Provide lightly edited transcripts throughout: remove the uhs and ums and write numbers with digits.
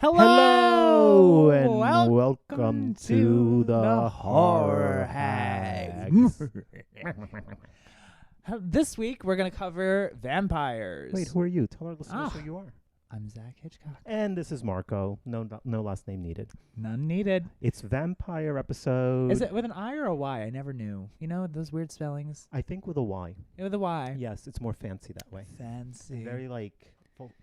Hello, and welcome to the Horror Hags. This week we're going to cover vampires. Wait, who are you? Tell our listeners who you are. I'm Zach Hitchcock. And this is Marco. No last name needed. None needed. It's vampire episode. Is it with an I or a Y? I never knew. You know, those weird spellings. I think with a Y. With a Y. Yes, it's more fancy that way. Fancy. Very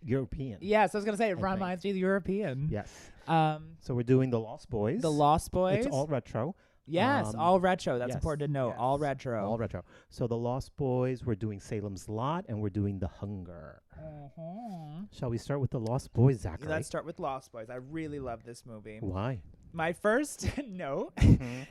European. Yes, I was going to say, it I reminds me of the European. Yes. So we're doing The Lost Boys. The Lost Boys. It's all retro. Yes, all retro. That's yes, important to know. yes. All retro. All retro. So The Lost Boys, we're doing Salem's Lot, and we're doing The Hunger. Shall we start with The Lost Boys, Zachary? Let's start with Lost Boys. I really love this movie. Why? My first note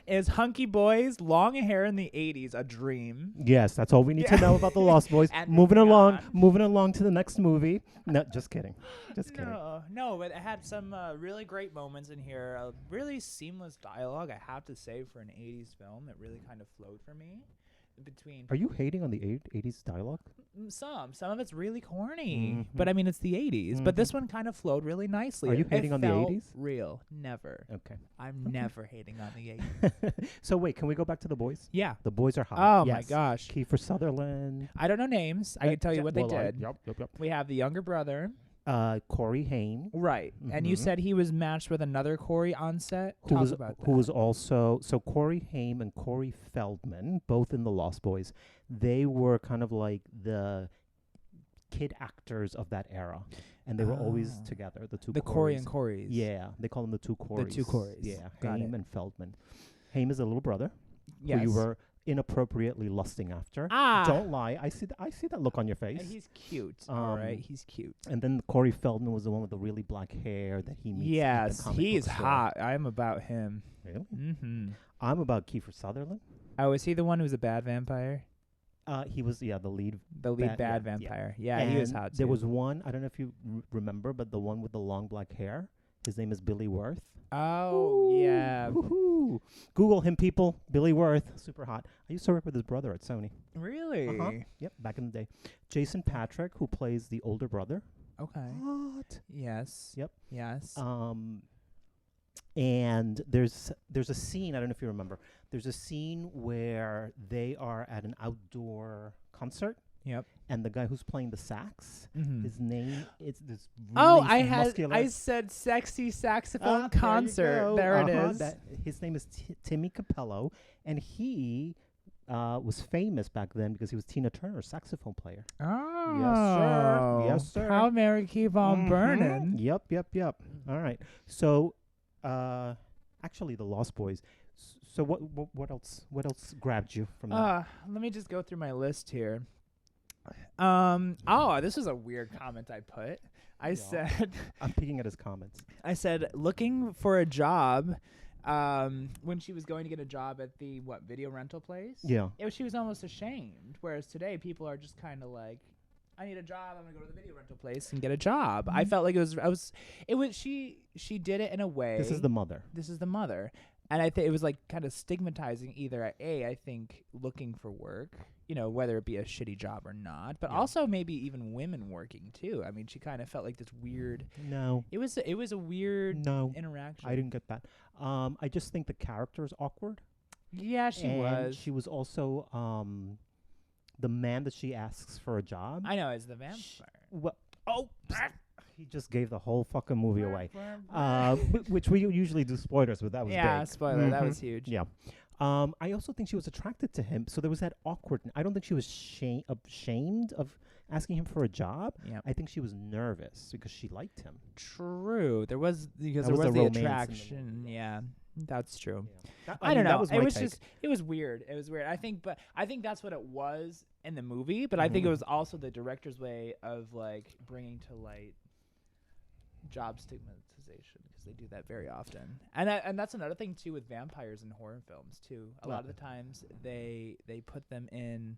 is hunky boys, long hair in the 80s, a dream. Yes, that's all we need to know about The Lost Boys. And moving along to the next movie. No, just kidding. Just kidding. No, but it had some really great moments in here. A really seamless dialogue, I have to say, for an 80s film that really kind of flowed for me. Are you hating on the 80s dialogue? Some of it's really corny, but I mean it's the 80s. But this one kind of flowed really nicely. Are you hating on the 80s? Real, never. Okay, I'm never hating on the 80s. So wait, can we go back to the boys? Yeah, the boys are hot. Oh yes. my gosh, Kiefer Sutherland. I don't know names. I can tell you what they did. Yep. We have the younger brother. Corey Haim. Right. And you said he was matched with another Corey on set. Who was also, so Corey Haim and Corey Feldman, both in The Lost Boys, they were kind of like the kid actors of that era. And they were always together, the two The Corey and Corys. Yeah, they call them the two Corys. The two Corys. Yeah, Got Haim it. and Feldman. Haim is a little brother Yes. who you were inappropriately lusting after. Don't lie. I see that look on your face. And he's cute. All right, he's cute. And then Corey Feldman was the one with the really black hair that he meets. Yes, at the comic he's book store. hot. I'm about him. Really? Mm-hmm. I'm about Kiefer Sutherland. Oh, is he the one who's a bad vampire? He was the lead. The lead bad yeah, vampire. Yeah, and he was hot too. There was one. I don't know if you remember, but the one with the long black hair. His name is Billy Worth. Oh, yeah. Woo-hoo. Google him, people. Billy Worth, super hot. I used to work with his brother at Sony. Really? Yep, back in the day. Jason Patrick, who plays the older brother. Okay. Hot. Yes. Yep. Yes. And there's a scene, I don't know if you remember. There's a scene where they are at an outdoor concert. Yep. And the guy who's playing the sax, his name is this really muscular. I said sexy saxophone concert. There it is. His name is Timmy Capello, and he was famous back then because he was Tina Turner's saxophone player. Oh. Yes, sir. How Mary keep on burning. Yep. All right. So, actually, The Lost Boys. So what else grabbed you from that? Let me just go through my list here. This is a weird comment I put. I said I'm peeking at his comments. I said looking for a job when she was going to get a job at the video rental place. Yeah. She was almost ashamed, whereas today people are just kind of like, I need a job, I'm going to go to the video rental place and get a job. I felt like she did it in a way. This is the mother. And I think it was like kind of stigmatizing either I think looking for work, whether it be a shitty job or not, but also maybe even women working too. I mean, she kind of felt like this weird. No. It was a weird interaction. I didn't get that. I just think the character is awkward. Yeah, she was. She was also the man that she asks for a job. I know, is the vampire. He just gave the whole fucking movie away. Which we usually do spoilers, but that was big. Spoiler. That was huge. Yeah. I also think she was attracted to him, so there was that awkward. I don't think she was ashamed of asking him for a job. Yeah. I think she was nervous because she liked him. True. There was the attraction. Yeah. That's true. Yeah. I don't know. That was it was weird. I think that's what it was in the movie, but I think it was also the director's way of like bringing to light job stigmatization, because they do that very often. And that's another thing too with vampires in horror films too. A lot of the times they put them in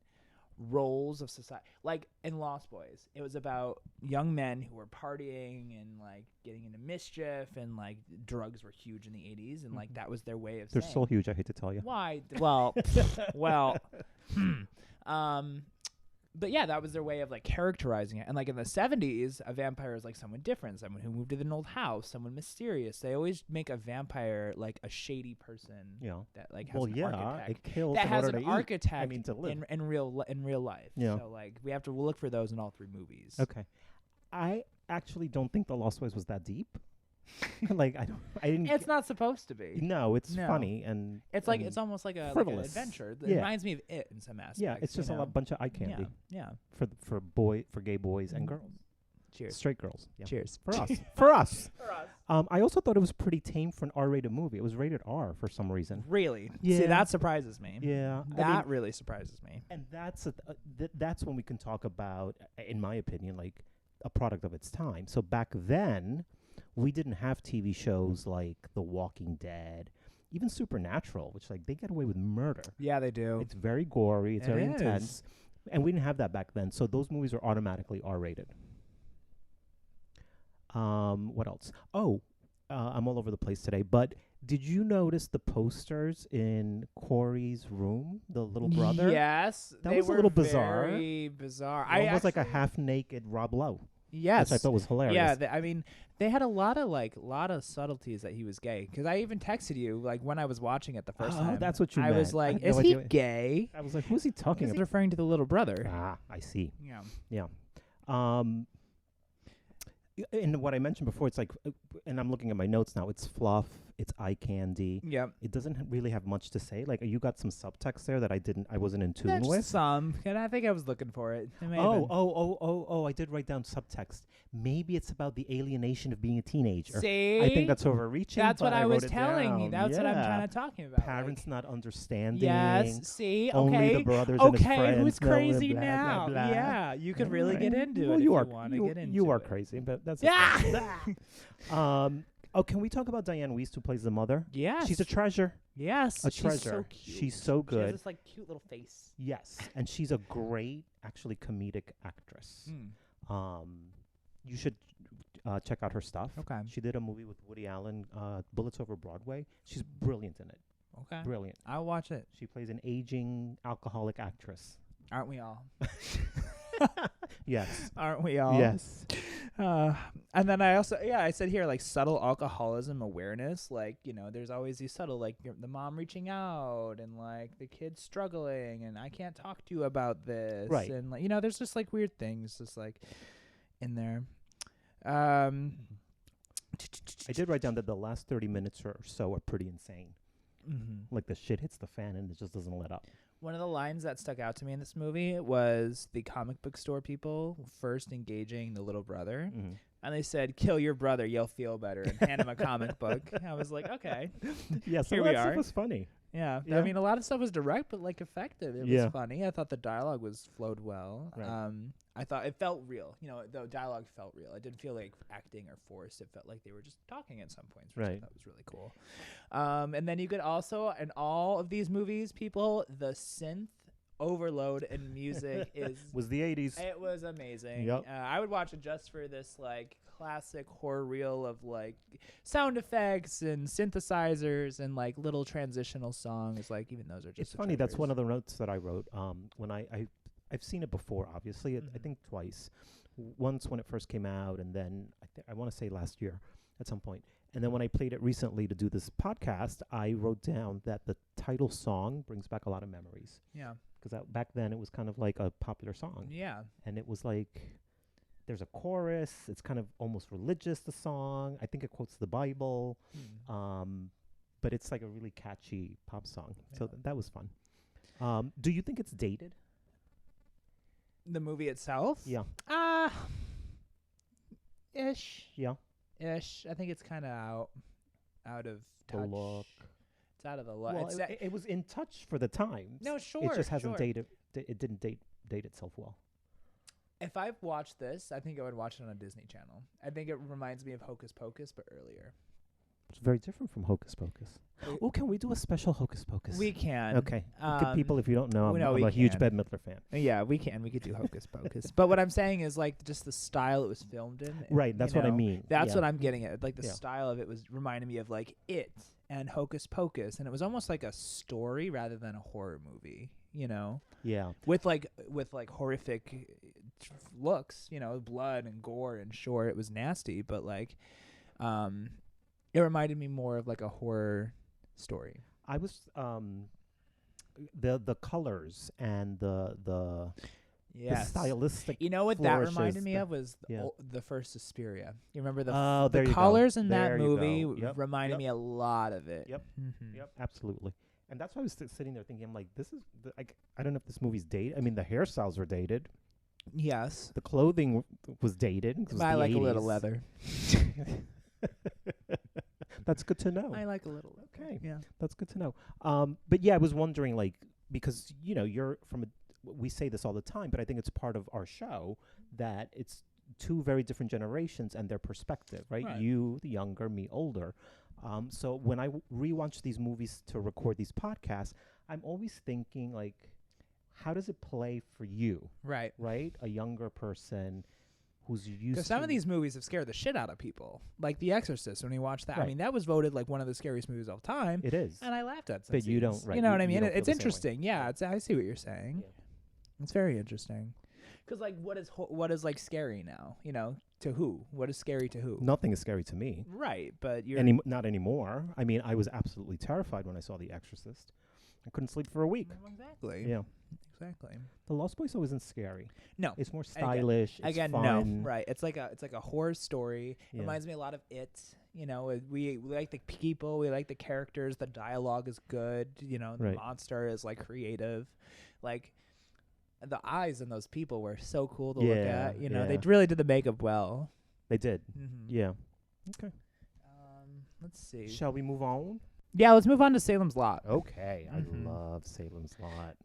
roles of society. Like in Lost Boys, it was about young men who were partying and like getting into mischief, and like drugs were huge in the 80s, and like that was their way of They're saying, so huge, I hate to tell you. why? Well, but yeah, that was their way of like characterizing it. And like in the 70s, a vampire is like someone different, someone who moved to an old house, someone mysterious. They always make a vampire like a shady person that like has an architect. It kills That in has order an to eat. architect I mean, to live. in real life. Yeah. So like we'll look for those in all 3 movies. Okay. I actually don't think The Lost Boys was that deep. Like I didn't. It's not supposed to be. No, it's funny and it's like it's almost like an adventure. It reminds me of It in some aspects. Yeah, it's just a bunch of eye candy. Yeah. For gay boys and girls. Cheers. Straight girls. Yeah. Cheers. For us. For us. I also thought it was pretty tame for an R-rated movie. It was rated R for some reason. Really? Yeah. See, that surprises me. Yeah. That really surprises me. And that's when we can talk about, in my opinion, like a product of its time. So back then, we didn't have TV shows like The Walking Dead, even Supernatural, which like they get away with murder. Yeah, they do. It's very gory. It's very intense. And we didn't have that back then. So those movies are automatically R-rated. What else? I'm all over the place today, but did you notice the posters in Corey's room, the little brother? Yes. That was a little bizarre. Very bizarre. Almost like a half-naked Rob Lowe. Yes. Which I thought was hilarious. Yeah, I mean, they had a lot of subtleties that he was gay. Because I even texted you, like, when I was watching it the first time. Oh, that's what you I meant. was like, I had is no he idea. gay? I was like, who's he talking He's about? referring to the little brother. Ah, I see. Yeah. And what I mentioned before, it's like, and I'm looking at my notes now, it's fluff, it's eye candy. Yep. It doesn't really have much to say. Like, you got some subtext there that I wasn't in tune with. Some, and I think I was looking for it. I did write down subtext. Maybe it's about the alienation of being a teenager. See? I think that's overreaching. That's what I was wrote it telling you. down. That's what I'm trying to talking about. Parents not understanding. Yes. See. Only the brothers and his friends. Okay. Who's blah, crazy blah, now? blah, blah. Yeah. You could really get into well, it if you you are, want to get into it. You are crazy, but that's can we talk about Diane Wiest, who plays the mother? Yes. She's a treasure. Yes. A she's treasure. So cute. She's so good. She has this like cute little face. Yes, and she's a great, actually, comedic actress. You should check out her stuff. Okay. She did a movie with Woody Allen, Bullets Over Broadway. She's brilliant in it. Okay. Brilliant. I'll watch it. She plays an aging alcoholic actress. Aren't we all? Yes. Aren't we all? Yes. And then I said here, like, subtle alcoholism awareness. Like, there's always these subtle, like, the mom reaching out and, like, the kid struggling and I can't talk to you about this. Right. And, like, there's just, like, weird things just, like, in there. I did write down that the last 30 minutes or so are pretty insane. Mm-hmm. Like, the shit hits the fan and it just doesn't let up. One of the lines that stuck out to me in this movie was the comic book store people first engaging the little brother. Mm-hmm. And they said, kill your brother, you'll feel better, and hand him a comic book. I was like, okay. Yeah, so Here we that stuff are. was funny. Yeah. Yeah. I mean, a lot of stuff was direct, but, like, effective. It was funny. I thought the dialogue flowed well. Right. I thought it felt real. The dialogue felt real. It didn't feel like acting or forced. It felt like they were just talking at some points, which I thought was really cool. And then you could also, in all of these movies, people, the synth overload in music was the 80s. It was amazing. Yep. I would watch it just for this, like, classic horror reel of, like, sound effects and synthesizers and, like, little transitional songs. Like, even those are just It's funny. That's one of the notes that I wrote. When I've seen it before, obviously. I think twice. Once when it first came out, and then I want to say last year at some point. And then when I played it recently to do this podcast, I wrote down that the title song brings back a lot of memories. Yeah. Because back then it was kind of like a popular song. Yeah. And it was like, there's a chorus. It's kind of almost religious, the song. I think it quotes the Bible. But it's like a really catchy pop song. Yeah. So that was fun. Do you think it's dated? The movie itself? Yeah. Ish. Yeah. Ish. I think it's kind of out of touch. The look. It's out of the look. Well, it was in touch for the times. No, sure. It just hasn't dated. It didn't date itself well. If I've watched this, I think I would watch it on a Disney Channel. I think it reminds me of Hocus Pocus, but earlier. It's very different from Hocus Pocus. Oh, can we do a special Hocus Pocus? We can. Okay. Good people, if you don't know, I'm a huge Bette Midler fan. Yeah, we can. We could do Hocus Pocus. But what I'm saying is, like, just the style it was filmed in. Right, that's what I mean. That's what I'm getting at. Like, the style of it was reminding me of, like, It and Hocus Pocus. And it was almost like a story rather than a horror movie. you know, Yeah. with like horrific looks, you know, blood and gore, and sure, it was nasty, but like, it reminded me more of like a horror story. I was the colors and the Yes. stylistic. You know what that flourishes reminded me the- of was yeah. the first Suspiria. You remember Oh, there the you go. colors in There that you movie go. Yep, reminded yep. me a lot of it. Yep. Mm-hmm. Yep, absolutely. And that's why I was sitting there thinking, I'm like, this is I don't know if this movie's dated. I mean, the hairstyles were dated. Yes. The clothing was dated. 'Cause it was I the like a little 80s. leather. That's good to know. I like a little leather. Okay. Yeah. That's good to know. But yeah, I was wondering, like, because you're from we say this all the time, but I think it's part of our show that it's two very different generations and their perspective, right? Right. You, the younger, me, older. So when I rewatch these movies to record these podcasts, I'm always thinking, like, how does it play for you, Right. right? A younger person who's used Because to some of these movies have scared the shit out of people. Like The Exorcist, when you watch that. I Right. mean, that was voted like one of the scariest movies of all time. It is. And I laughed at some But you don't, scenes. right, You know what I you mean? don't feel It's the same way. interesting. Yeah, I see what you're saying. Yeah. It's very interesting. Because, like, what is, like, scary now? You know, to who? What is scary to who? Nothing is scary to me. Right, but you're... Not anymore. I mean, I was absolutely terrified when I saw The Exorcist. I couldn't sleep for a week. Exactly. Yeah. Exactly. The Lost Boys isn't scary. No. It's more stylish. It's Again, fun. no. Right. It's like a horror story. Yeah. Reminds me a lot of It. You know, we like the people, we like the characters, the dialogue is good, you know, the Right. monster is like creative. Like the eyes in those people were so cool to look Yeah, at. You know, yeah. they really did the makeup well. They did. Mm-hmm. Yeah. Okay. Let's see. Shall we move on? Yeah, let's move on to Salem's Lot. Okay. Mhm. I love Salem's Lot.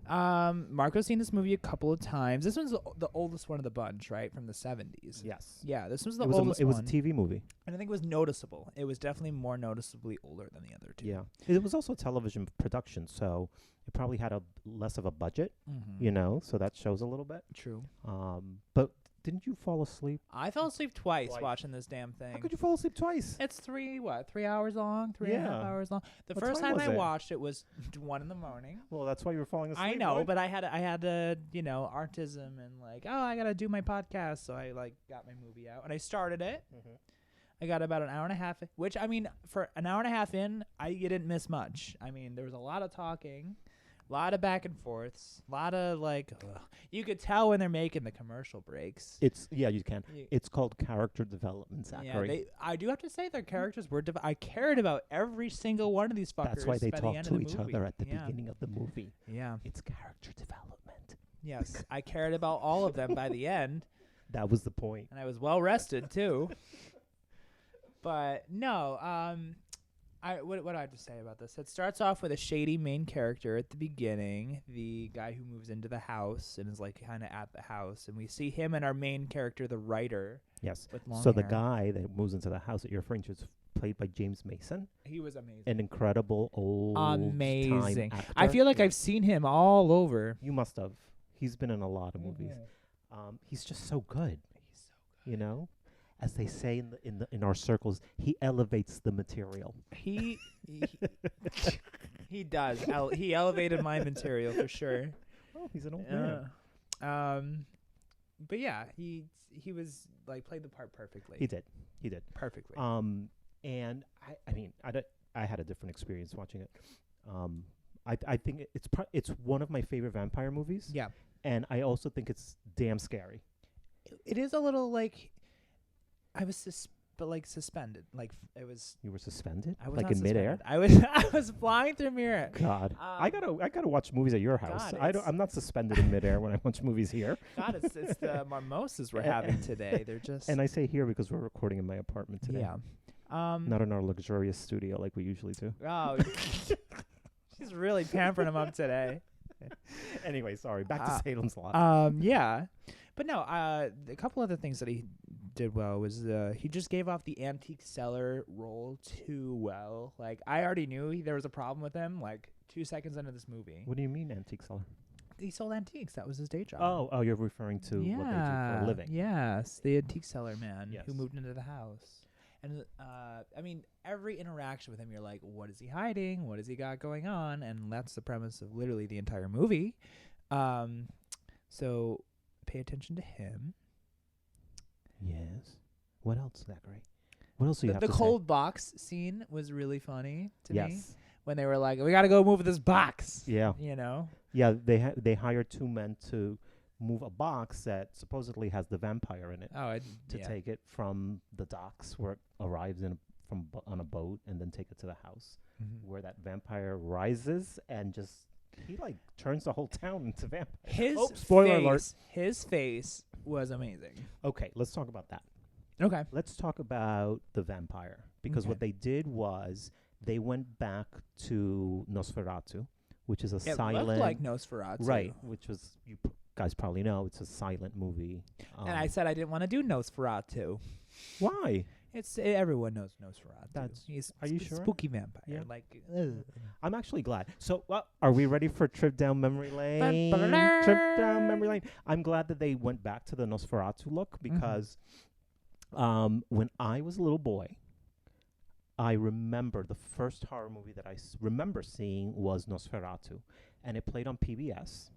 Marco's seen this movie a couple of times. This one's the oldest one of the bunch, right? From the 70s. Yes. Yeah, this was the It was, oldest it was a one. TV movie. And I think it was noticeable. It was definitely more noticeably older than the other two. Yeah. It was also a television production, so it probably had less of a budget, Mm-hmm. so that shows a little bit. True. But didn't you fall asleep? I fell asleep twice Twice. watching this damn thing. How could you fall asleep twice? It's 3 hours long, 3.5 Yeah. hours long. The What first time time was I it? watched it was 1 in the morning. Well, that's why you were falling asleep. I know, right? but I had autism and like, oh, I gotta do my podcast, so I like got my movie out and I started it. Mhm. I got about an hour and a half, which I mean, for an hour and a half in, you didn't miss much. I mean, there was a lot of talking, a lot of back and forths, a lot of like, you could tell when they're making the commercial breaks. You can. You- It's called character development, Zachary. I do have to say their characters were. I cared about every single one of these fuckers. That's why they by the talk end to of the each movie. other at the Yeah. beginning of the movie. Yeah. It's character development. Yes, I cared about all of them by the end, That was the point. and I was well rested too. But no, what do I have to say about this? It starts off with a shady main character at the beginning, the guy who moves into the house and is like kind of at the house, and we see him and our main character, the writer, Yes. with long So the hair. guy that moves into the house that you're referring to is played by James Mason, He was amazing. an incredible old Amazing. time actor. I feel like Yeah. I've seen him all over. You must have. He's been in a lot of movies. He's just so good. He's so good. You know, as they say in our circles, he elevates the material. He he does. He elevated my material for sure. Oh, he's an old man. But yeah, he was like played the part perfectly. He did. Perfectly. And I had a different experience watching it. I think it's one of my favorite vampire movies. Yeah. And I also think it's damn scary. It is a little like I was suspended. Like it was. You were suspended, I was like not in midair. suspended. I was flying through mirror. God, I gotta watch movies at your house. God, I'm not suspended in midair when I watch movies here. God, it's the mimosas we're having today. They're just. And I say here because we're recording in my apartment today. Yeah. Not in our luxurious studio like we usually do. Oh, she's really pampering him up today. Anyway, sorry. Back to Salem's Lot. Yeah, but no. A couple other things that he did well was he just gave off the antique seller role too well. Like I already knew there was a problem with him. Like 2 seconds into this movie, What do you mean antique seller? he sold antiques. That was his day job. Oh, you're referring to what they do for a living. Yes, the antique seller man Yes. who moved into the house. And I mean, every interaction with him, you're like, what is he hiding? What has he got going on? And that's the premise of literally the entire movie. So pay attention to him. Yes. What else, Zachary? What else do you have The to cold box scene was really funny to say? me. Yes. When they were like, we got to go move this box. Yeah. You know? Yeah, they hired 2 men to move a box that supposedly has the vampire in it to take it from the docks where it arrives on a boat and then take it to the house where that vampire rises and just he like turns the whole town into vampire. Spoiler alert. His face was amazing. Okay, let's talk about that. Okay. Let's talk about the vampire because what they did was they went back to Nosferatu, which is a silent. It looked like Nosferatu. Right, which was, you guys probably know, it's a silent movie. And I said I didn't want to do Nosferatu. Why? Everyone knows Nosferatu. He's are you sure? Spooky vampire. Yeah. Like, I'm actually glad. So, are we ready for trip down memory lane? Trip down memory lane. I'm glad that they went back to the Nosferatu look because when I was a little boy, I remember the first horror movie that I remember seeing was Nosferatu, and it played on PBS,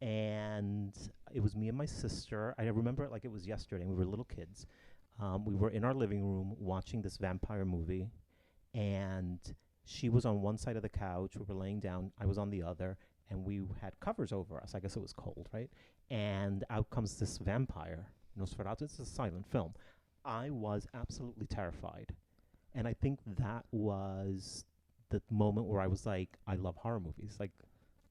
and it was me and my sister. I remember it like it was yesterday. We were little kids. We were in our living room watching this vampire movie, and she was on one side of the couch. We were laying down. I was on the other, and we had covers over us. I guess it was cold, right? And out comes this vampire, Nosferatu. It's a silent film. I was absolutely terrified. And I think that was the moment where I was like, I love horror movies. Like,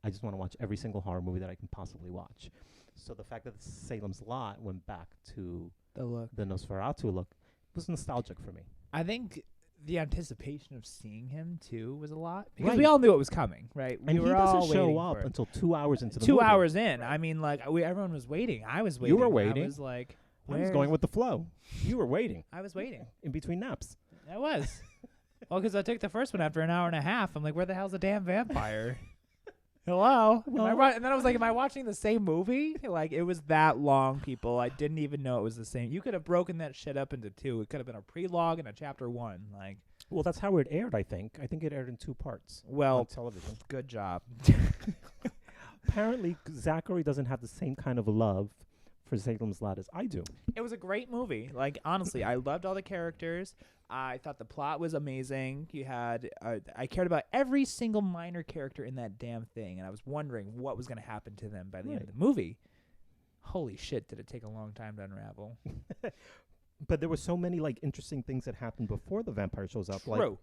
I just want to watch every single horror movie that I can possibly watch. So the fact that Salem's Lot went back to the Nosferatu look was nostalgic for me. I think the anticipation of seeing him, too, was a lot. Because we all knew it was coming, right? And we he were all doesn't show waiting up for it. until 2 hours into the 2 movie. hours in. Right. I mean, like, everyone was waiting. I was waiting. You were waiting. I was like, I was going with the flow. You were waiting. I was waiting. In between naps. I was. Well, because I took the first one after an hour and a half. I'm like, where the hell's the damn vampire? Hello? And then I was like, am I watching the same movie? Like, it was that long, people. I didn't even know it was the same. You could have broken that shit up into 2. It could have been a prelogue and a chapter 1. Like, well, that's how it aired, I think. I think it aired in 2 parts. Well, on television. Good job. Apparently, Zachary doesn't have the same kind of love for Salem's Lot as I do. It was a great movie. Like, honestly, I loved all the characters. I thought the plot was amazing. You had, I cared about every single minor character in that damn thing, and I was wondering what was going to happen to them by the end of the movie. Holy shit, did it take a long time to unravel. But there were so many, like, interesting things that happened before the vampire shows up. True. Like,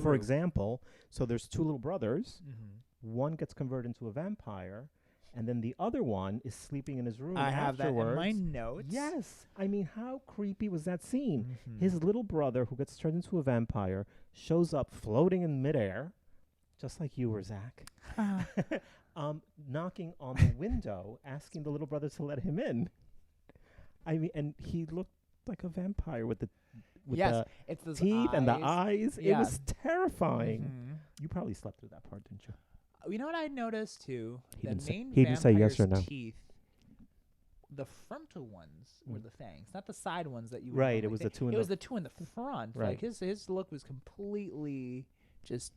for example, so there's 2 little brothers. Mm-hmm. One gets converted into a vampire, and then the other one is sleeping in his room I have that afterwards. in my notes. Yes. I mean, how creepy was that scene? Mm-hmm. His little brother, who gets turned into a vampire, shows up floating in midair, just like you were, Zach, knocking on the window, asking the little brother to let him in. I mean, and he looked like a vampire with the it's those teeth and the eyes. eyes. Yeah. It was terrifying. Mm-hmm. You probably slept through that part, didn't you? You know what I noticed too? He The didn't main he didn't say yes or vampire's no. teeth, the frontal ones were the fangs, not the side ones that you. Right, would it was normally the 2 in It the was the 2 in the front. Right. Like his look was completely just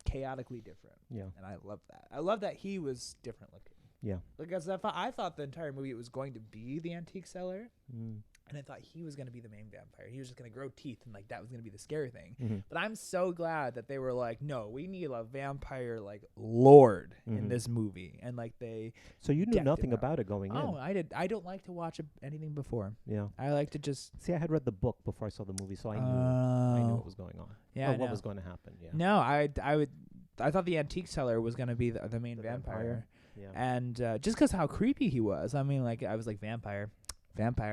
chaotically different. Yeah. And I love that. I love that he was different looking. Yeah. Because I thought the entire movie it was going to be the antique seller. Mm. And I thought he was going to be the main vampire. He was just going to grow teeth, and like that was going to be the scary thing. Mm-hmm. But I'm so glad that they were like, no, we need a vampire like lord in this movie, and like they. So you knew decked nothing him out. about it going in. Oh, I did. I don't like to watch anything before. Yeah. I like to just. See, I had read the book before I saw the movie, so I knew what was going on. Yeah, or what was going to happen. Yeah. No, I thought the antique seller was going to be the main vampire. Yeah. And just because how creepy he was, I mean, like I was like vampire.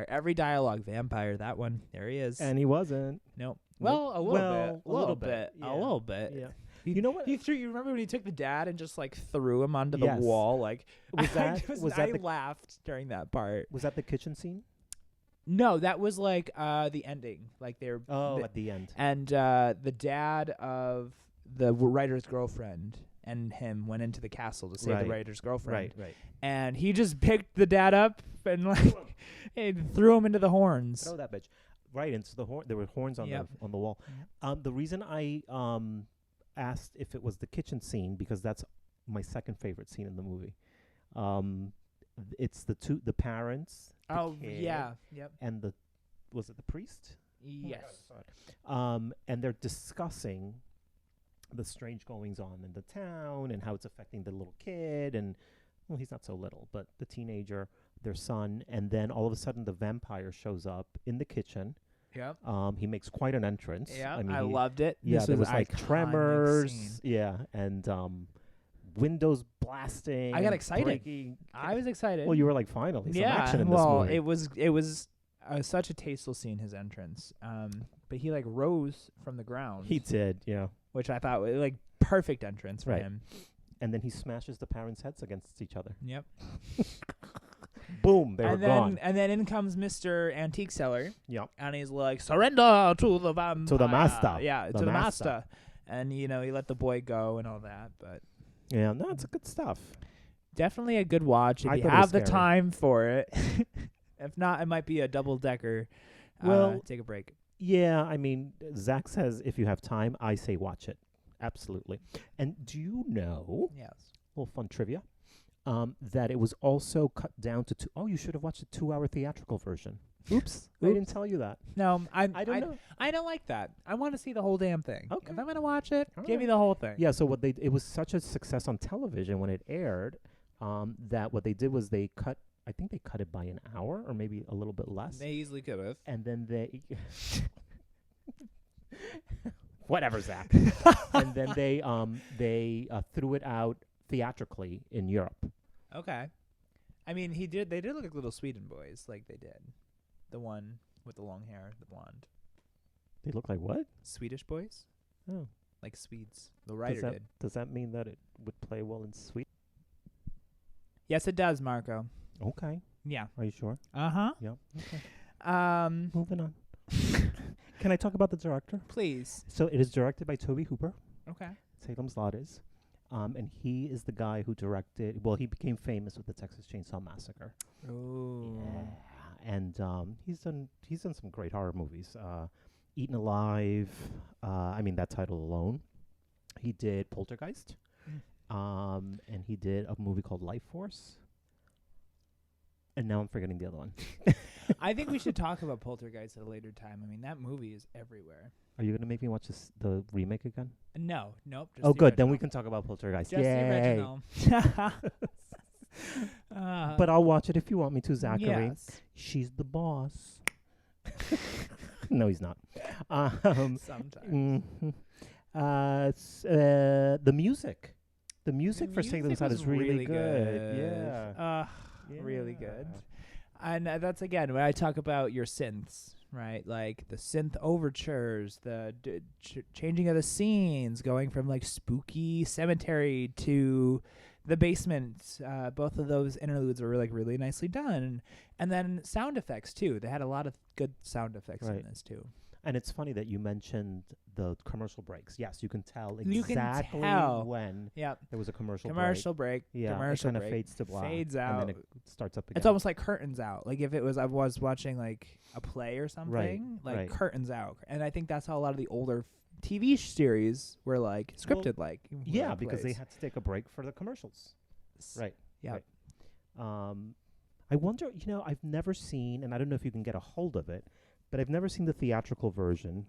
Every dialogue, vampire. That one, there he is. And he wasn't. Nope. Well, a little bit. Yeah. You know what? You remember when he took the dad and just like threw him onto the Yes. wall? Like Was that I laughed during that part. Was that the kitchen scene? No, that was like the ending. Like they're at the end. And the dad of the writer's girlfriend and him went into the castle to save the writer's girlfriend. Right. And he just picked the dad up and like and threw him into the horns. Throw that bitch. right into the horn. There were horns on Yep. the wall. The reason I asked if it was the kitchen scene because that's my second favorite scene in the movie. It's the parents. The Oh kid, yeah. Yep. And was it the priest? Yes. And they're discussing the strange goings on in the town and how it's affecting the little kid and well, he's not so little, but the teenager, their son, and then all of a sudden the vampire shows up in the kitchen. Yep. He makes quite an entrance. Yeah. I mean, I loved it. yeah, This there was was like iconic tremors. scene. Yeah, and windows blasting. I got excited. breaking. I was excited. Well, you were like, finally, some yeah. action in Well, this movie. it was such a tasteful scene. His entrance. But he like rose from the ground. He did, yeah. Which I thought was like perfect entrance for Right. him. And then he smashes the parents' heads against each other. Yep. Boom, they were and then gone. and then in comes Mr. Antique Seller. Yep. And he's like, surrender to the vampire. To the master. Yeah, The to the master. master. And he let the boy go and all that, but Yeah, no, it's good stuff. definitely a good watch if I you thought it was have the scary. time for it. If not, it might be a double decker. Well, Take a break. Yeah, I mean, Zach says if you have time, I say watch it. Absolutely. And do you know, Yes. little fun trivia, that it was also cut down to you should have watched the 2-hour theatrical version. Oops, I didn't tell you that. No, I don't know. I don't like that. I want to see the whole damn thing. Okay. If I'm gonna watch it, All give me right. the whole thing. Yeah, so it was such a success on television when it aired, that what they did was I think they cut it by an hour or maybe a little bit less. They easily could have. And then they whatever, Zach. And then they threw it out theatrically in Europe. Okay. I mean, they did look like little Sweden boys, like they did. The one with the long hair, the blonde. They look like what? Swedish boys? Oh. Like Swedes. The writer did. Does that mean that it would play well in Sweden? Yes, it does, Marco. Okay. Yeah. Are you sure? Uh-huh. Yeah. Okay. Moving on. Can I talk about the director? Please. So it is directed by Toby Hooper. Okay. Salem Slot is. And he is the guy who directed. Well, he became famous with the Texas Chainsaw Massacre. Oh. Yeah. And he's done some great horror movies. Eaten Alive. I mean that title alone. He did Poltergeist. And he did a movie called Life Force. And now I'm forgetting the other one. I think we should talk about Poltergeist at a later time. I mean, that movie is everywhere. Are you gonna make me watch the remake again? No, nope. Just Oh, the good. Then we original. can talk about Poltergeist. Just Yay. the original. But I'll watch it if you want me to, Zachary. yes. She's the boss. No, he's not. Sometimes. The music. The music for Salem music Slot was is really good. good. Yeah. Really good. Yeah. And that's again when I talk about your synths, right? Like the synth overtures, the changing of the scenes, going from like spooky cemetery to the basement. Both of those interludes were like really nicely done, and then sound effects too. They had a lot of good sound effects Right. in this too. And it's funny that you mentioned the commercial breaks. Yes, you can tell You can exactly tell. when Yep. there was a commercial Break. Yeah, Commercial it kind of break. fades to black. Fades And out. then it starts up again. It's almost like curtains out. Like if it was I was watching like a play or something, like right. curtains out. And I think that's how a lot of the older TV series were like scripted like. Yeah, because they had to take a break for the commercials. Right. Yeah. Right. I wonder, I've never seen, and I don't know if you can get a hold of it, but I've never seen the theatrical version.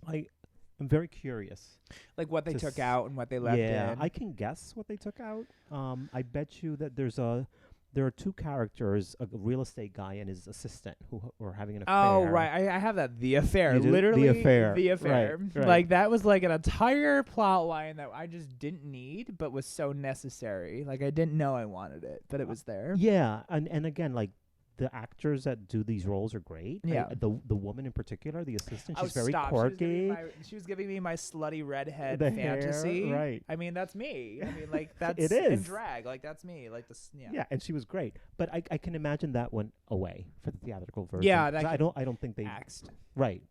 I'm very curious. Like what they to took s- out and what they left Yeah, in. I can guess what they took out. I bet you that there are two characters, a real estate guy and his assistant who are having an affair. Oh right, I have that. The Affair, You do? The literally Affair. The Affair. Right. Like that was like an entire plot line that I just didn't need, but was so necessary. Like I didn't know I wanted it, but it was there. Yeah, and again, like the actors that do these roles are great. Yeah. The woman in particular, the assistant, she's very stop. quirky. She was giving me my slutty redhead The hair, fantasy. right. I mean, that's me. I mean, like that's It in is. drag. Like that's me. Like this. Yeah. Yeah, and she was great. But I can imagine that went away for the theatrical version. Yeah, that 'Cause I don't think they Axed. right.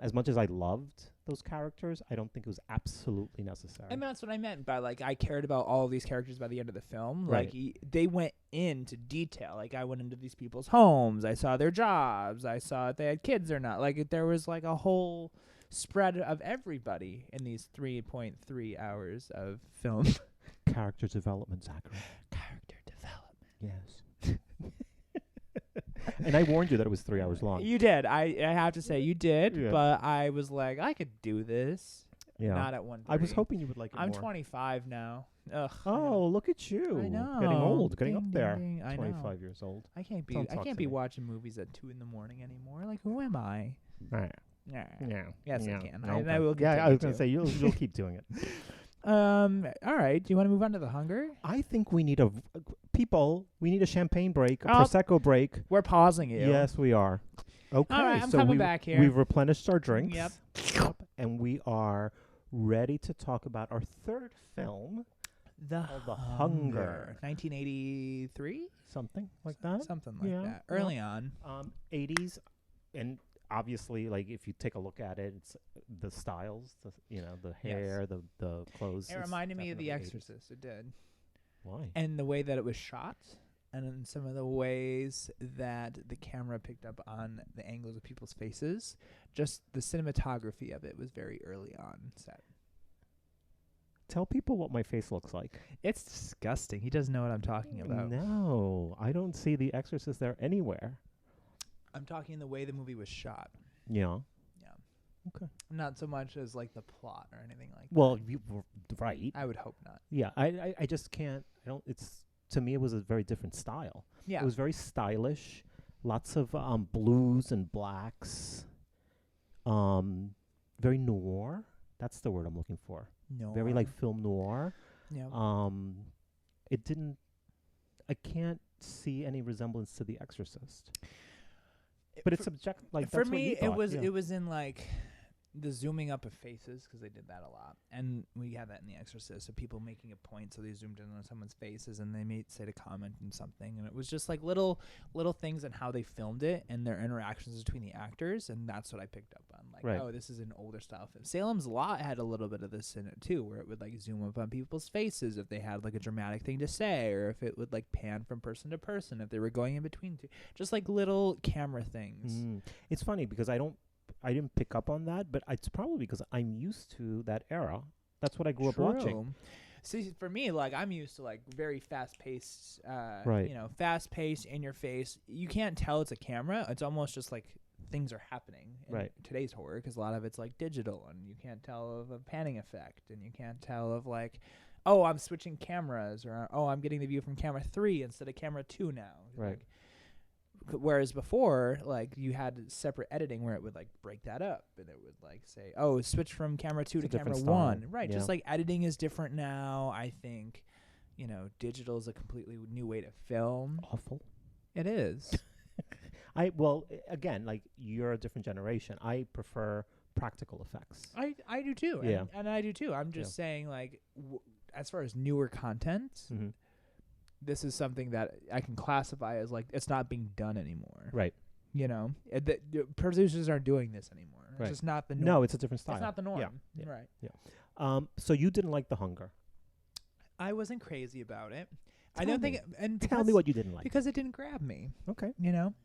As much as I loved those characters, I don't think it was absolutely necessary. I mean, that's what I meant by like I cared about all of these characters by the end of the film. Right. Like they went into detail. Like I went into these people's homes. I saw their jobs. I saw if they had kids or not. Like there was like a whole spread of everybody in these 3.3 hours of film. Character development, Zachary. Character development. Yes. And I warned you that it was 3 hours long. You did. I have to say you did, Yeah. but I was like, I could do this. Yeah. Not at 1:30. I was hoping you would like it I'm more. 25 now. Ugh. Oh, look at you. I know. Getting old, getting Ding, up ding, there. ding. I know. 25 years old. I can't be. Don't I talk can't to be me. watching movies at 2 a.m. anymore. Like, who am I? Right. Nah. Yeah. Yes, yeah. I can. Okay. I will. Yeah, I was going to say you'll keep doing it. All right. Do you want to move on to the hunger? I think we need we need a champagne break, a Oh. prosecco break. We're pausing you. Yes, we are. Okay. All right. I'm so coming we, back here. We've replenished our drinks. Yep. And we are ready to talk about our third film, The called The Hunger. 1983. something like that. Something like Yeah, that. Early on. 80s, and obviously, like if you take a look at it, it's the styles, the hair, the clothes. It it's reminded me of The definitely 80s. Exorcist. It did. Why? And the way that it was shot, and in some of the ways that the camera picked up on the angles of people's faces, just the cinematography of it was very early on set. Tell people what my face looks like. It's disgusting. He doesn't know what I'm talking about. No, I don't see The Exorcist there anywhere. I'm talking the way the movie was shot. Yeah. Yeah. Okay. Not so much as like the plot or anything like Well, that. you were right. I would hope not. Yeah, I just can't. I don't. To me, it was a very different style. Yeah. It was very stylish. Lots of blues and blacks. Very noir. That's the word I'm looking for. no. Very like film noir. Yeah. It didn't. I can't see any resemblance to The Exorcist. But it's subject. Like for that's what me, you thought, yeah. it was in like the zooming up of faces because they did that a lot, and we had that in The Exorcist. So people making a point, so they zoomed in on someone's faces and they made say a comment and something, and it was just like little things and how they filmed it and their interactions between the actors, and that's what I picked up on. Like, Right. oh, this is an older style film. Salem's Lot had a little bit of this in it too, where it would like zoom up on people's faces if they had like a dramatic thing to say, or if it would like pan from person to person if they were going in between two, just like little camera things. It's funny because I didn't pick up on that, but it's probably because I'm used to that era. That's what I grew up watching. True. See, for me, like I'm used to like very fast-paced, Right. fast-paced, in your face. You can't tell it's a camera. It's almost just like things are happening in Right. today's horror because a lot of it's like digital, and you can't tell of a panning effect, and you can't tell of like, oh, I'm switching cameras, or oh, I'm getting the view from camera 3 instead of camera 2 now. Right. Like, whereas before, like you had separate editing where it would like break that up, and it would like say, "Oh, switch from camera 2 It's to a different camera 1." style. Right, Yeah. just like editing is different now. I think, digital is a completely new way to film. Awful. It is. Again, like you're a different generation. I prefer practical effects. I do too. Yeah. And I do too. I'm just saying, like, as far as newer content, Mm-hmm. this is something that I can classify as like it's not being done anymore. Right. The producers aren't doing this anymore. Right. It's just not the norm. No, it's a different style. It's not the norm. Yeah. Right. So you didn't like The Hunger. I wasn't crazy about it. I Tell don't me. think, and Tell me because- what you didn't like. because it didn't grab me. Okay.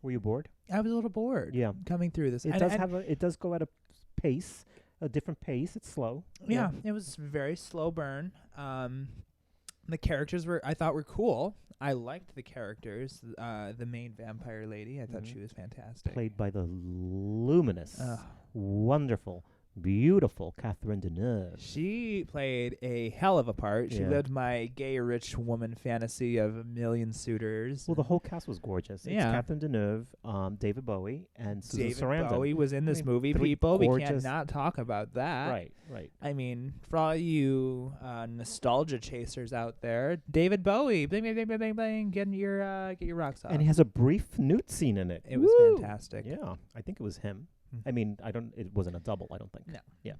Were you bored? I was a little bored. Yeah. coming through this. It And- does and- have it does go at a different pace. It's slow. Yeah, it was very slow burn. The characters I thought were cool. I liked the characters. The main vampire lady, I thought Mhm. she was fantastic. Played by the luminous, Ugh. wonderful, beautiful Catherine Deneuve. She played a hell of a part. She Yeah. lived my gay rich woman fantasy of a million suitors. Well, the whole cast was gorgeous. It's Yeah. Catherine Deneuve, David Bowie, and Susan David Sarandon. Bowie was in this I mean, movie, three people. We gorgeous- can't not talk about that. Right. I mean, for all you nostalgia chasers out there, David Bowie, bling, bling, bling, bling, bling, bling, get your rocks off. And he has a brief nude scene in it. It was Woo! fantastic. Yeah, I think it was him. Mhm. I mean, it wasn't a double, I don't think. No. Yeah.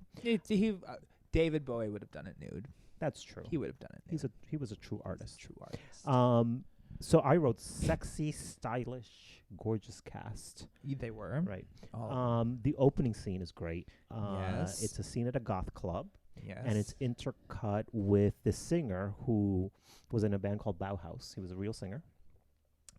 David Bowie would have done it nude. That's true. He would have done it nude. He was a true artist. True artist. So I wrote sexy, stylish, gorgeous cast. They were. Right. Oh. The opening scene is great. Yes. It's a scene at a goth club, Yes. and it's intercut with the singer who was in a band called Bauhaus. He was a real singer.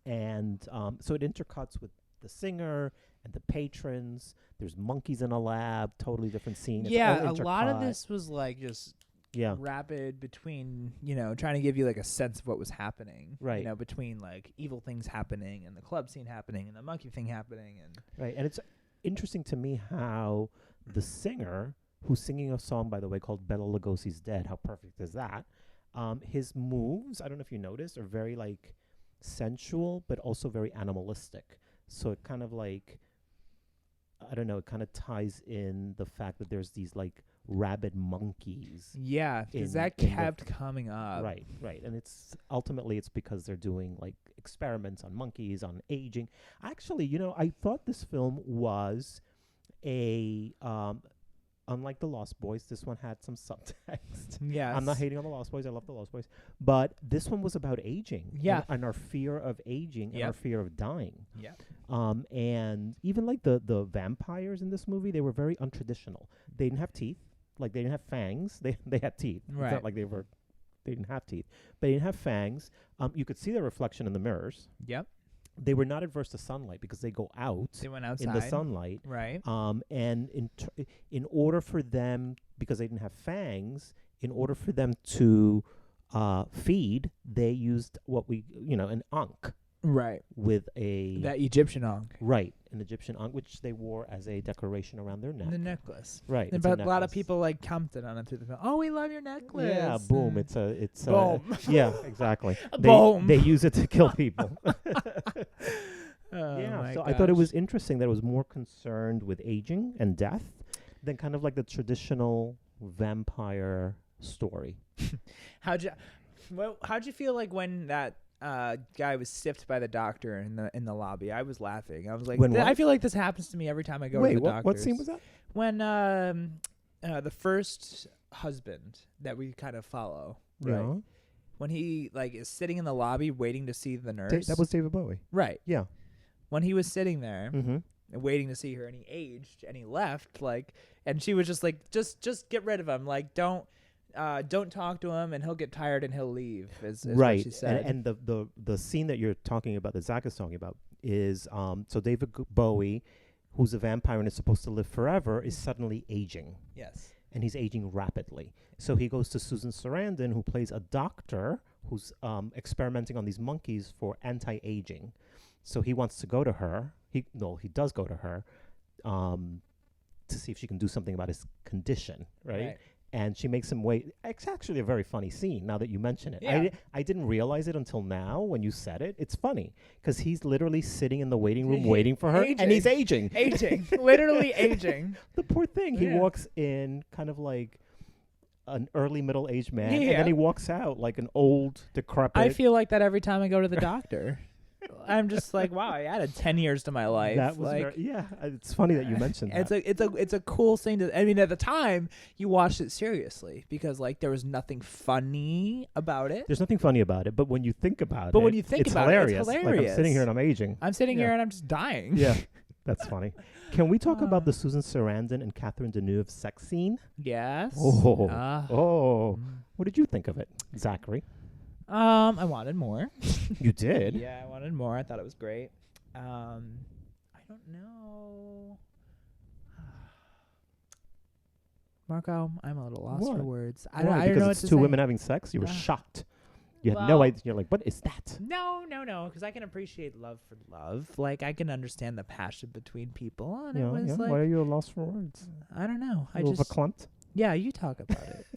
And so it intercuts with the singer and the patrons. There's monkeys in a lab, totally different scene. It's yeah, all a lot of intercut. this was like just Yeah. rapid between, trying to give you like a sense of what was happening. Right. Between like evil things happening and the club scene happening and the monkey thing happening and Right. And it's interesting to me how the singer, who's singing a song, by the way, called Bela Lugosi's Dead, how perfect is that? His moves, I don't know if you noticed, are very like sensual, but also very animalistic. So it kind of like, I don't know, it kind of ties in the fact that there's these like rabid monkeys. yeah, because In- that in the- kept coming up. Right. And it's ultimately it's because they're doing like experiments on monkeys, on aging. Actually, I thought this film was a unlike The Lost Boys, this one had some subtext. Yes. I'm not hating on The Lost Boys. I love The Lost Boys. But this one was about aging. Yeah. And our fear of aging and Yep. our fear of dying. Yeah. And even like the vampires in this movie, they were very untraditional. They didn't have teeth. Like they didn't have fangs. They had teeth. It's Right. not like they didn't have teeth. But they didn't have fangs. You could see their reflection in the mirrors. Yep. They were not adverse to sunlight because they go out They went outside. in the sunlight. Right. And in order for them, because they didn't have fangs, in order for them to feed, they used an ankh Right. with a That Egyptian ankh. an Egyptian ankh, which they wore as a decoration around their neck. The necklace. Right. it's But a lot of necklace. people like commented on it through the film. Oh, we love your necklace. Yeah, boom! And It's boom. yeah, exactly. Boom. They use it to kill people. Oh Yeah, my so I thought it gosh. was interesting that it was more concerned with aging and death than kind of like the traditional vampire story. How'd you feel like when that guy was stiffed by the doctor in the lobby? I was laughing. I was like, When I what? feel like this happens to me every time I go to Wait, the what doctor's. scene was that? When the first husband that we kind of follow, right? Yeah. When he like is sitting in the lobby waiting to see the nurse. That was David Bowie. right. Yeah. When he was sitting there Mm-hmm. and waiting to see her, and he aged and he left, like, and she was just like, just get rid of him, like, don't talk to him, and he'll get tired and he'll leave. Is Right. what she said. And the scene that you're talking about, that Zach is talking about, is so David Bowie, who's a vampire and is supposed to live forever, is suddenly aging. yes. And he's aging rapidly. So he goes to Susan Sarandon, who plays a doctor who's experimenting on these monkeys for anti-aging. So he wants to go to her. He does go to her to see if she can do something about his condition, right? And she makes him wait. It's actually a very funny scene now that you mention it. Yeah. I didn't realize it until now when you said it. It's funny because he's literally sitting in the waiting room waiting for her, and he's aging. Aging. Literally aging. The poor thing. He Yeah. walks in kind of like an early middle-aged man, and Yeah. then he walks out like an old, decrepit. I feel like that every time I go to the doctor. I'm just like, wow, I added 10 years to my life. That was like, it's funny that you mentioned that. it's a cool thing to. I mean, at the time, you watched it seriously because like there was nothing funny about it. There's nothing funny about it, but when you think about it, But when you think it's about it, it's hilarious. Like I'm hilarious. sitting here and I'm aging. I'm sitting Yeah. here and I'm just dying. Yeah, that's funny. Can we talk about Uh. the Susan Sarandon and Catherine Deneuve sex scene? Yes. Oh, Uh, oh. What did you think of it, Zachary? I wanted more. You did? Yeah, I wanted more. I thought it was great. I don't know. Marco, I'm a little lost What? for words. I Why? don't know Because what it's to two say. women having sex? You were Uh, shocked. You had well- no idea. You're like, what is that? No, because I can appreciate love for love. Like I can understand the passion between people, and it Yeah, was yeah. like Why are you lost for words? I don't know. A little verklempt? Yeah, you talk about it.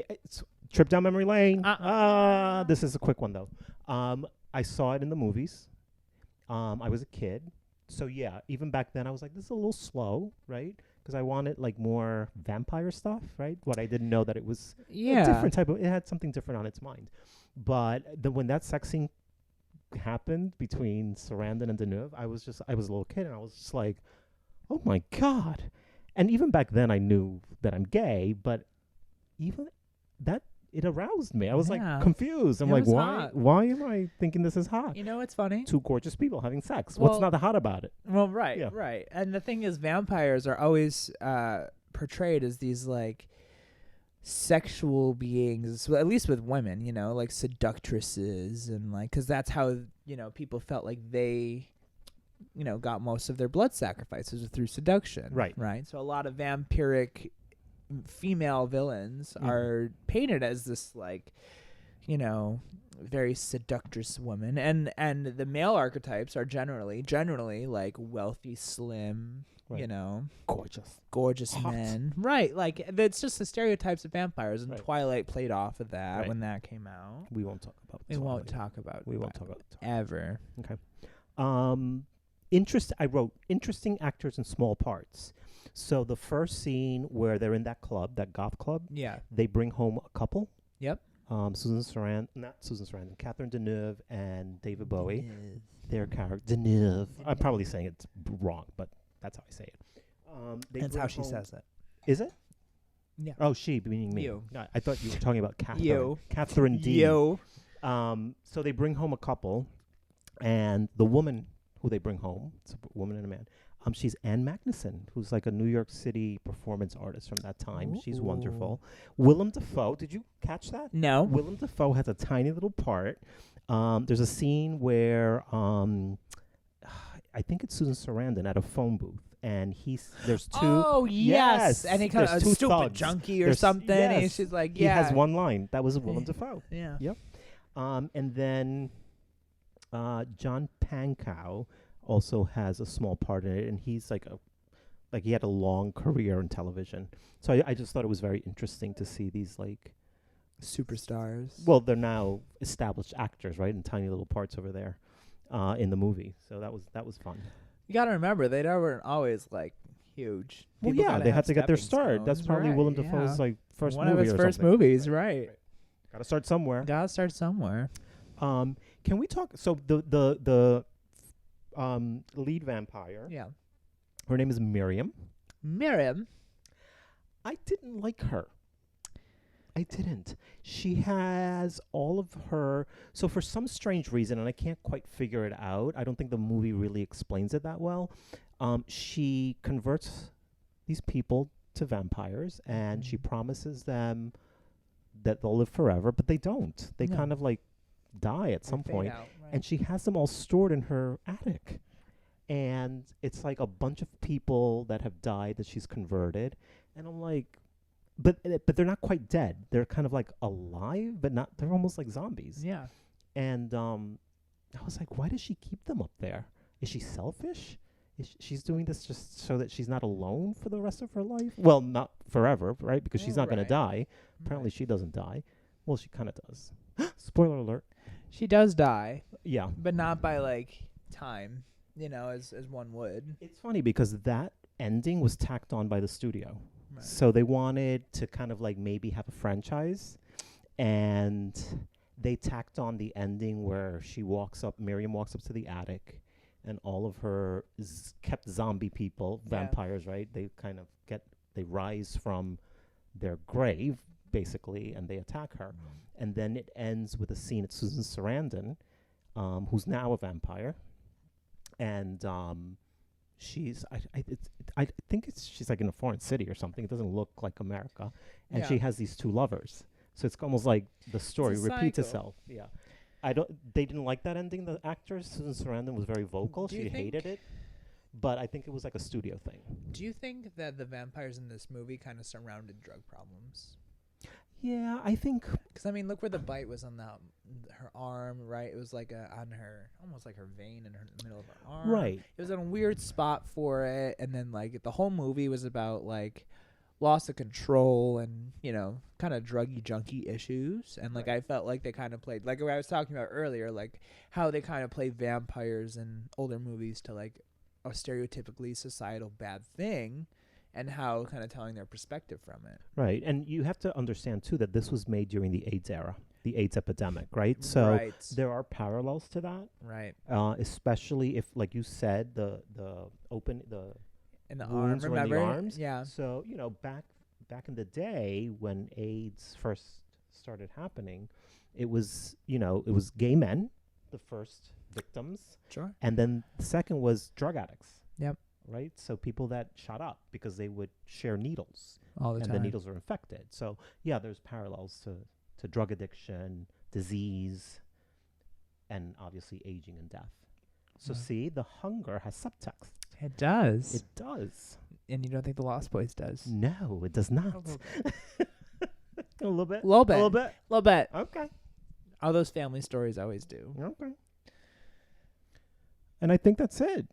It's trip down memory lane. Uh-uh. This is a quick one though. I saw it in the movies. I was a kid, so yeah. Even back then, I was like, "This is a little slow, right?" Because I wanted like more vampire stuff, right? What I didn't know that it was a Yeah, different type of. It had something different on its mind. But when that sex scene happened between Sarandon and Deneuve, I was a little kid, and I was just like, "Oh my god!" And even back then, I knew that I'm gay, but even it aroused me. I was like Yeah. confused. I'm It like, was why? hot. Why am I thinking this is hot? You know, it's funny. Two gorgeous people having sex. Well- What's not hot about it? Well, right, Yeah. right. And the thing is, vampires are always portrayed as these like sexual beings, well, at least with women, you know, like seductresses, and like, because that's how, you know, people felt like they, you know, got most of their blood sacrifices through seduction. Right. Right. So a lot of vampiric female villains Mhm. are painted as this like, you know, very seductress woman, and the male archetypes are generally like wealthy, slim, you Right. know, Gorgeous. Hot. men. Right. Like, it's just the stereotypes of vampires, and Right. Twilight played off of that Right. when that came out. We won't talk about. We won't Twilight. talk about We won't talk Twilight about. Twilight. ever. I wrote interesting actors in small parts. So the first scene where they're in that club, that goth club, Yeah. they bring home a couple. Yep. Catherine Deneuve and David Bowie. Their character, Deneuve. I'm probably saying it wrong, but that's how I say it. They That's bring how she home- says it. Is it? Yeah. Oh, she, meaning me. You. I thought you were talking about Catherine. You. Catherine D. Yo. So they bring home a couple, and the woman who they bring home, it's a woman and a man. She's Anne Magnuson, who's like a New York City performance artist from that time. She's wonderful. Willem Dafoe, did you catch that? No. Willem Dafoe has a tiny little part. There's a scene where I think it's Susan Sarandon at a phone booth, and there's two. Oh yes, and he kind of there's a two stupid thugs. junkie or There's- something. And yes. she's like, He yeah. has one line. That was Willem Dafoe. Yeah. Yep. And then John Pankow also has a small part in it, and he's like he had a long career in television. So I just thought it was very interesting to see these like Superstars. well, they're now established actors, right, in tiny little parts over there in the movie. So that was fun. You gotta remember, they weren't always like huge. Well, People yeah, gotta they have had to get their stepping start. That's stones, probably right, Willem Dafoe's yeah. like first One movie of his or first something. movies, right? Got to start somewhere. Gotta start somewhere. Can we talk? So the lead vampire, Yeah. her name is Miriam. Miriam. I didn't like her. I didn't. She has all of her. So for some strange reason, and I can't quite figure it out, I don't think the movie really explains it that well. She converts these people to vampires, and she promises them that they'll live forever, but they don't. They No. kind of like die at some point. And she has them all stored in her attic. And it's like a bunch of people that have died that she's converted. And I'm like, but they're not quite dead. They're kind of like alive, but not. They're almost like zombies. Yeah. And I was like, why does she keep them up there? Is she selfish? She's doing this just so that she's not alone for the rest of her life? Well, not forever, right? Because she's not going to Right. die. Apparently, she doesn't die. Well, she kind of does. Spoiler alert. She does die, Yeah. but not by like time, you know, as one would. It's funny because that ending was tacked on by the studio. Right. So they wanted to kind of like maybe have a franchise, and they tacked on the ending where Miriam walks up to the attic, and all of her kept zombie people, Yeah. vampires, right? They kind of they rise from their grave, basically, and they attack her. And then it ends with a scene at Susan Sarandon, who's now a vampire. And she's I think she's like in a foreign city or something. It doesn't look like America, and she Yeah. has these two lovers. So it's almost like the story a repeats cycle. itself. Yeah, They didn't like that ending. The actress Susan Sarandon was very vocal. Do you She hated it, but I think it was like a studio thing. Do you think that the vampires in this movie kind of surrounded drug problems? Yeah, I think. Because I mean, look where the bite was on her arm, right? It was like on her, almost like her vein in the middle of her arm. Right. It was in a weird spot for it, and then like the whole movie was about like loss of control and, you know, kind of druggy junkie issues. And like I felt like they kind of played, like what I was talking about earlier, like how they kind of play vampires in older movies to like a stereotypically societal bad thing, and how kind of telling their perspective from it. Right. And you have to understand, too, that this was made during the AIDS era, the AIDS epidemic, right? So Right. there are parallels to that, Right. especially if, like you said, the In the arm, wounds were in remember? the arms. Yeah. So, you know, back in the day when AIDS first started happening, it was, it was gay men, the first victims, Sure. and then the second was drug addicts. Yep. Right? So people that shot up because they would share needles, All the and time. the needles were infected. So yeah, there's parallels to drug addiction, disease, and obviously aging and death. So Yeah. see, the hunger has subtext. It does. It does. And you don't think the Lost Boys does? No, it does not. A little bit. A little bit. A little bit. A little bit. Okay. All those family stories always do. Okay. And I think that's it.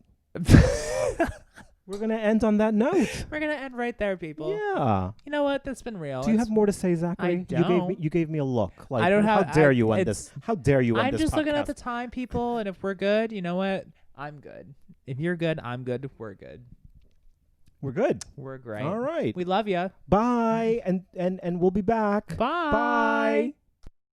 We're gonna end on that note. We're gonna end right there, people. Yeah. You know what? That's been real. Do you have more to say, Zachary? don't. You gave me a look. Like, I don't how have- dare I- you end it's- this? How dare you end I'm this just looking at podcast? the time, people, and if we're good, you know what? I'm good. If you're good, I'm good. We're good. We're good. We're great. All right. We love you. Bye. And we'll be back. Bye. Bye.